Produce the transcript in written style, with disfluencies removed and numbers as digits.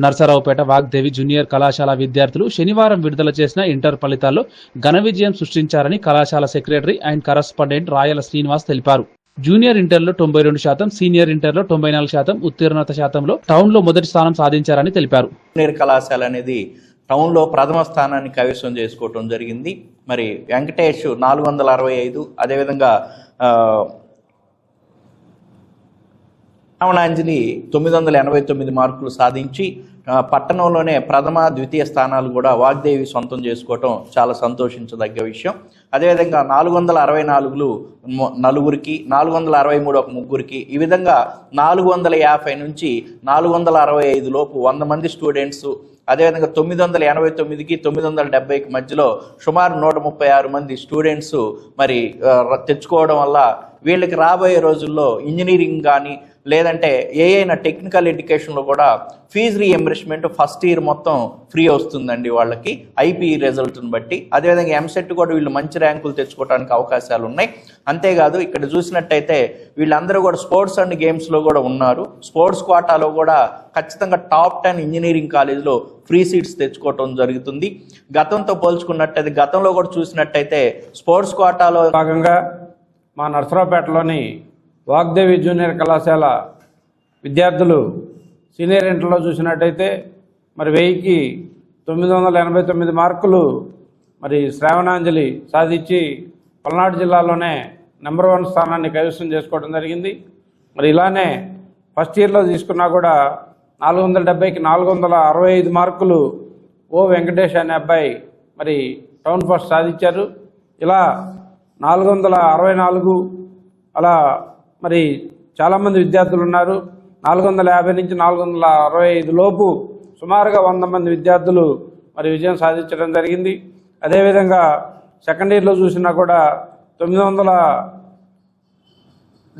Narasaraopet Vagdevi junior కళాశాల విద్యార్థులు శనివారం విడుదల చేసిన ఇంటర్ ఫలితాల్లో ఘన విజయం సృష్టించారని కళాశాల సెక్రటరీ అండ్ కరస్పాండెంట్ రాయల శ్రీనివాస్ తెలిపారు. జూనియర్ ఇంటర్లో 92%, సీనియర్ ఇంటర్లో 94% ఉత్తీర్ణత శాతంలో టౌన్లో మొదటి స్థానం సాధించారని తెలిపారు. జూనియర్ కళాశాల అనేది టౌన్లో ప్రథమ స్థానాన్ని కైవసం చేసుకోవడం జరిగింది. మరి వెంకటేష్ 465, అదేవిధంగా రావణాంజలి 989 మార్కులు సాధించి పట్టణంలోనే ప్రథమ ద్వితీయ స్థానాలు కూడా వాగ్దేవి సొంతం చేసుకోవటం చాలా సంతోషించదగ్గ విషయం. అదేవిధంగా 464 నలుగురికి, 463 ఒక ముగ్గురికి, ఈ విధంగా 450 నుంచి 465 లోపు 100 మంది స్టూడెంట్స్, అదేవిధంగా 989కి 970కి మధ్యలో సుమారు 136 మంది స్టూడెంట్స్ మరి తెచ్చుకోవడం వల్ల వీళ్ళకి రాబోయే రోజుల్లో ఇంజనీరింగ్ కానీ లేదంటే ఏదైనా టెక్నికల్ ఎడ్యుకేషన్లో కూడా ఫీజు రీఎంబర్స్మెంట్ ఫస్ట్ ఇయర్ మొత్తం ఫ్రీ వస్తుందండి వాళ్ళకి ఐపీ రిజల్ట్ని బట్టి. అదేవిధంగా ఎంసెట్ కూడా వీళ్ళు మంచి ర్యాంకులు తెచ్చుకోవడానికి అవకాశాలు ఉన్నాయి. అంతేకాదు ఇక్కడ చూసినట్టయితే వీళ్ళందరూ కూడా స్పోర్ట్స్ అండ్ గేమ్స్లో కూడా ఉన్నారు. స్పోర్ట్స్ కోటాలో కూడా ఖచ్చితంగా టాప్ 10 ఇంజనీరింగ్ కాలేజ్లో ఫ్రీ సీట్స్ తెచ్చుకోవటం జరుగుతుంది. గతంతో పోల్చుకున్నట్టయితే గతంలో కూడా చూసినట్టయితే స్పోర్ట్స్ కోటాలో భాగంగా మా నర్సరావుపేటలోని వాగ్దేవి జూనియర్ కళాశాల విద్యార్థులు సీనియర్ ఇంటర్లో చూసినట్టయితే మరి 1000కి 989 మార్కులు మరి శ్రావణాంజలి సాధించి పల్నాడు జిల్లాలోనే నెంబర్ 1 స్థానాన్ని కైవసం చేసుకోవడం జరిగింది. మరి ఇలానే ఫస్ట్ ఇయర్లో తీసుకున్నా కూడా 470కి 465 మార్కులు ఓ వెంకటేష్ అనే అబ్బాయి మరి టౌన్ ఫస్ట్ సాధించారు. ఇలా 464 అలా మరి చాలామంది విద్యార్థులు ఉన్నారు. 450 నుంచి 465 లోపు సుమారుగా 100 మంది విద్యార్థులు మరి విజయం సాధించడం జరిగింది. అదేవిధంగా సెకండ్ ఇయర్లో చూసినా కూడా 900